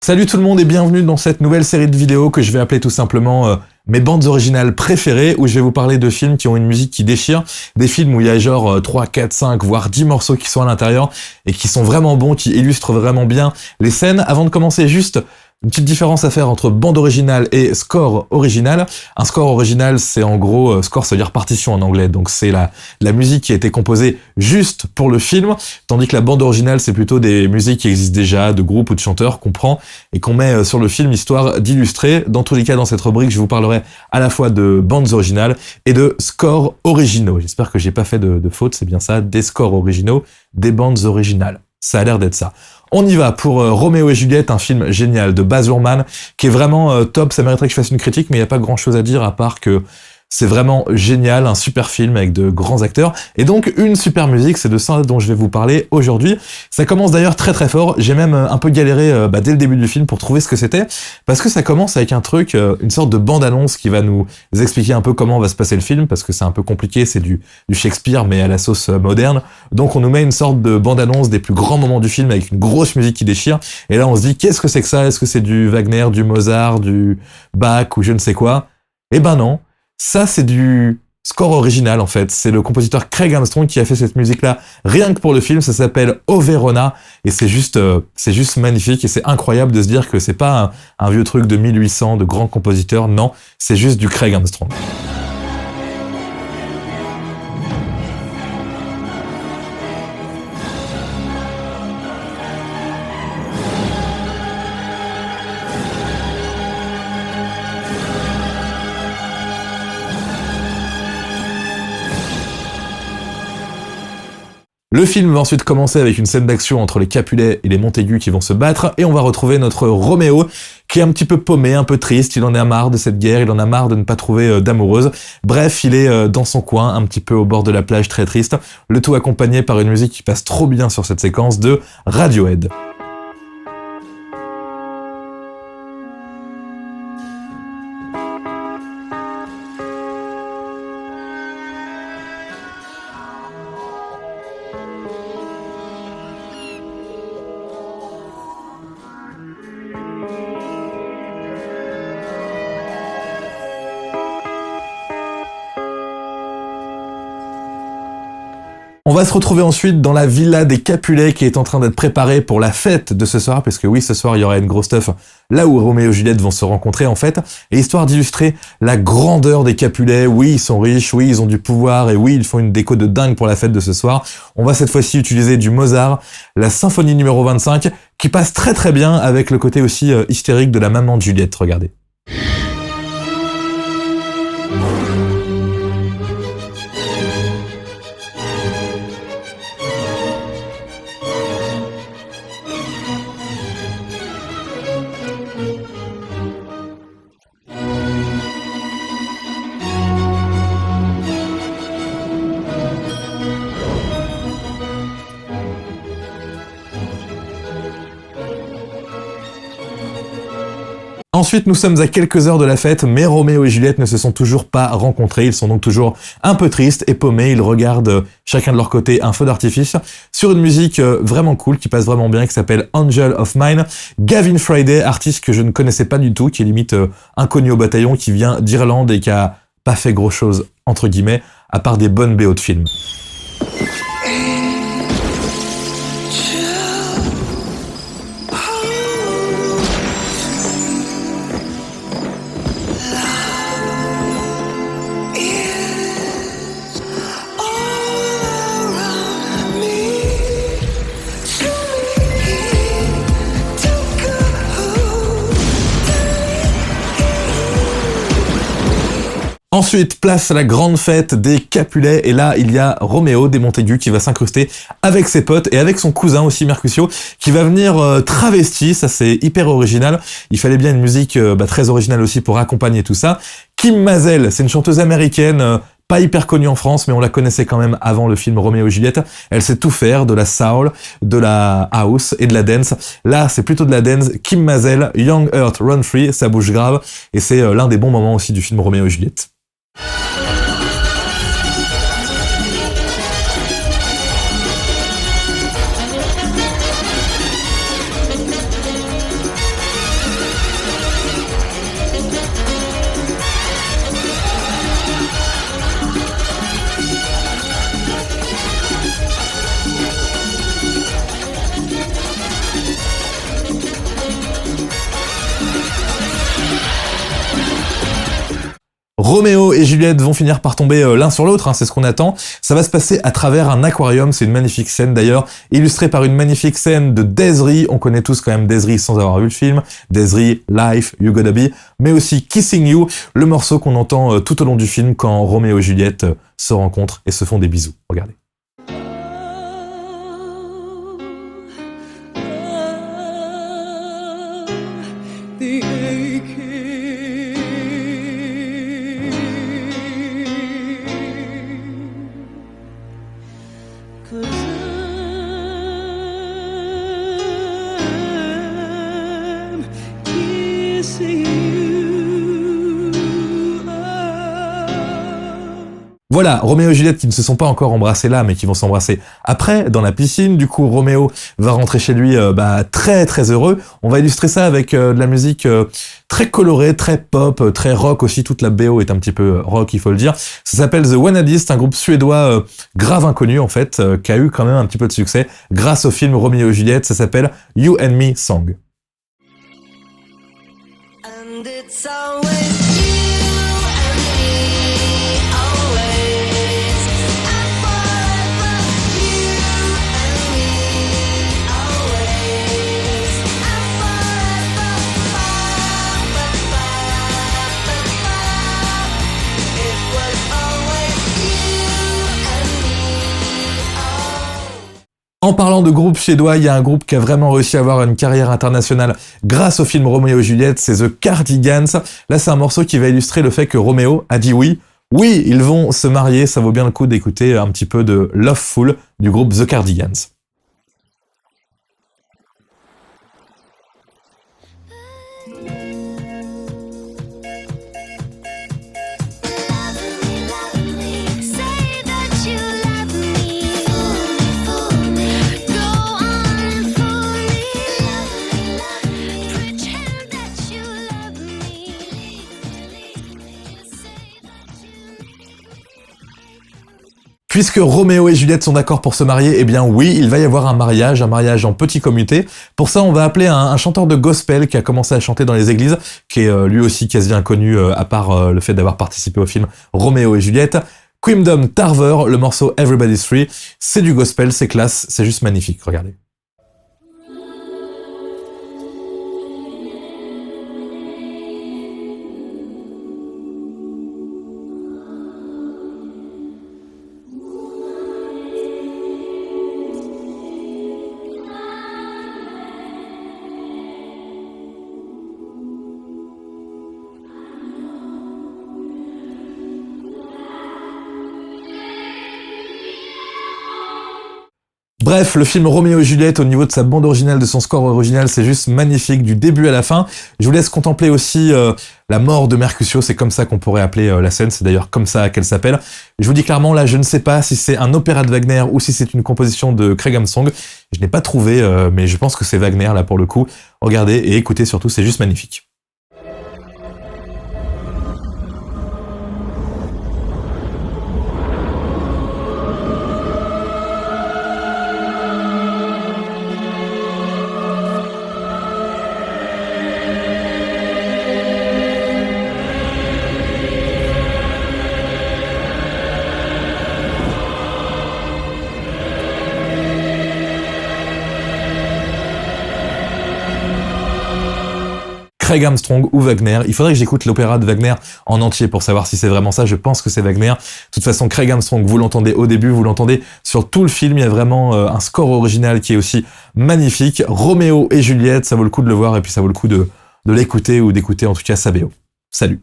Salut tout le monde et bienvenue dans cette nouvelle série de vidéos que je vais appeler tout simplement mes bandes originales préférées, où je vais vous parler de films qui ont une musique qui déchire, des films où il y a genre 3, 4, 5, voire 10 morceaux qui sont à l'intérieur et qui sont vraiment bons, qui illustrent vraiment bien les scènes. Avant de commencer, juste une petite différence à faire entre bande originale et score original. Un score original, c'est en gros, score ça veut dire partition en anglais, donc c'est la musique qui a été composée juste pour le film, tandis que la bande originale, c'est plutôt des musiques qui existent déjà, de groupes ou de chanteurs qu'on prend et qu'on met sur le film, histoire d'illustrer. Dans tous les cas, dans cette rubrique, je vous parlerai à la fois de bandes originales et de scores originaux. J'espère que j'ai pas fait de faute, c'est bien ça, des scores originaux, des bandes originales. Ça a l'air d'être ça. On y va pour Roméo et Juliette, un film génial de Baz Luhrmann, qui est vraiment top. Ça mériterait que je fasse une critique, mais il n'y a pas grand chose à dire à part que c'est vraiment génial, un super film avec de grands acteurs, et donc une super musique, c'est de ça dont je vais vous parler aujourd'hui. Ça commence d'ailleurs très très fort, j'ai même un peu galéré dès le début du film pour trouver ce que c'était, parce que ça commence avec un truc, une sorte de bande-annonce qui va nous expliquer un peu comment va se passer le film, parce que c'est un peu compliqué, c'est du Shakespeare mais à la sauce moderne, donc on nous met une sorte de bande-annonce des plus grands moments du film avec une grosse musique qui déchire, et là on se dit qu'est-ce que c'est que ça? Est-ce que c'est du Wagner, du Mozart, du Bach ou je ne sais quoi? Eh ben non. Ça, c'est du score original, en fait. C'est le compositeur Craig Armstrong qui a fait cette musique-là rien que pour le film. Ça s'appelle O Verona. Et c'est juste magnifique. Et c'est incroyable de se dire que c'est pas un vieux truc de 1800 de grands compositeurs. Non, c'est juste du Craig Armstrong. Le film va ensuite commencer avec une scène d'action entre les Capulet et les Montaigu qui vont se battre, et on va retrouver notre Roméo, qui est un petit peu paumé, un peu triste, il en a marre de cette guerre, il en a marre de ne pas trouver d'amoureuse. Bref, il est dans son coin, un petit peu au bord de la plage, très triste, le tout accompagné par une musique qui passe trop bien sur cette séquence de Radiohead. On va se retrouver ensuite dans la villa des Capulet qui est en train d'être préparée pour la fête de ce soir, parce que oui, ce soir, il y aura une grosse teuf là où Roméo et Juliette vont se rencontrer, en fait, et histoire d'illustrer la grandeur des Capulet, oui, ils sont riches, oui, ils ont du pouvoir, et oui, ils font une déco de dingue pour la fête de ce soir. On va cette fois-ci utiliser du Mozart, la symphonie numéro 25, qui passe très très bien avec le côté aussi hystérique de la maman de Juliette, regardez. Ensuite, nous sommes à quelques heures de la fête, mais Roméo et Juliette ne se sont toujours pas rencontrés. Ils sont donc toujours un peu tristes et paumés. Ils regardent chacun de leur côté un feu d'artifice sur une musique vraiment cool, qui passe vraiment bien, qui s'appelle Angel of Mine. Gavin Friday, artiste que je ne connaissais pas du tout, qui est limite inconnu au bataillon, qui vient d'Irlande et qui a pas fait gros chose, entre guillemets, à part des bonnes BO de films. Ensuite, place à la grande fête des Capulet, et là, il y a Roméo des Montaigu qui va s'incruster avec ses potes et avec son cousin aussi, Mercutio, qui va venir travesti, ça c'est hyper original. Il fallait bien une musique très originale aussi pour accompagner tout ça. Kim Mazel, c'est une chanteuse américaine, pas hyper connue en France, mais on la connaissait quand même avant le film Roméo et Juliette. Elle sait tout faire, de la soul, de la house et de la dance. Là, c'est plutôt de la dance. Kim Mazel, Young Earth Run Free, ça bouge grave, et c'est l'un des bons moments aussi du film Roméo et Juliette. Roméo et Juliette vont finir par tomber l'un sur l'autre, hein, c'est ce qu'on attend. Ça va se passer à travers un aquarium, c'est une magnifique scène d'ailleurs, illustrée par une magnifique scène de Des'ree. On connaît tous quand même Des'ree sans avoir vu le film. Des'ree, Life, You Gotta Be, mais aussi Kissing You, le morceau qu'on entend tout au long du film quand Roméo et Juliette se rencontrent et se font des bisous. Regardez. Voilà, Roméo et Juliette qui ne se sont pas encore embrassés là, mais qui vont s'embrasser après, dans la piscine. Du coup, Roméo va rentrer chez lui très très heureux. On va illustrer ça avec de la musique très colorée, très pop, très rock aussi. Toute la BO est un petit peu rock, il faut le dire. Ça s'appelle The Wannadies, c'est un groupe suédois grave inconnu en fait, qui a eu quand même un petit peu de succès grâce au film Roméo et Juliette. Ça s'appelle You and Me Song. And it's always En parlant de groupe suédois, il y a un groupe qui a vraiment réussi à avoir une carrière internationale grâce au film Roméo et Juliette, c'est The Cardigans. Là, c'est un morceau qui va illustrer le fait que Roméo a dit oui. Oui, ils vont se marier, ça vaut bien le coup d'écouter un petit peu de Loveful du groupe The Cardigans. Puisque Roméo et Juliette sont d'accord pour se marier, eh bien oui, il va y avoir un mariage en petit comité. Pour ça, on va appeler un chanteur de gospel qui a commencé à chanter dans les églises, qui est lui aussi quasi inconnu, à part le fait d'avoir participé au film Roméo et Juliette. Queendom Tarver, le morceau Everybody's Free, c'est du gospel, c'est classe, c'est juste magnifique, regardez. Bref, le film Roméo et Juliette, au niveau de sa bande originale, de son score original, c'est juste magnifique du début à la fin. Je vous laisse contempler aussi la mort de Mercutio, c'est comme ça qu'on pourrait appeler la scène, c'est d'ailleurs comme ça qu'elle s'appelle. Je vous dis clairement, là, je ne sais pas si c'est un opéra de Wagner ou si c'est une composition de Craig Armstrong. Je n'ai pas trouvé, mais je pense que c'est Wagner, là, pour le coup. Regardez et écoutez surtout, c'est juste magnifique. Craig Armstrong ou Wagner. Il faudrait que j'écoute l'opéra de Wagner en entier pour savoir si c'est vraiment ça. Je pense que c'est Wagner. De toute façon, Craig Armstrong, vous l'entendez au début, vous l'entendez sur tout le film. Il y a vraiment un score original qui est aussi magnifique. Roméo et Juliette, ça vaut le coup de le voir et puis ça vaut le coup de l'écouter ou d'écouter en tout cas sa BO. Salut!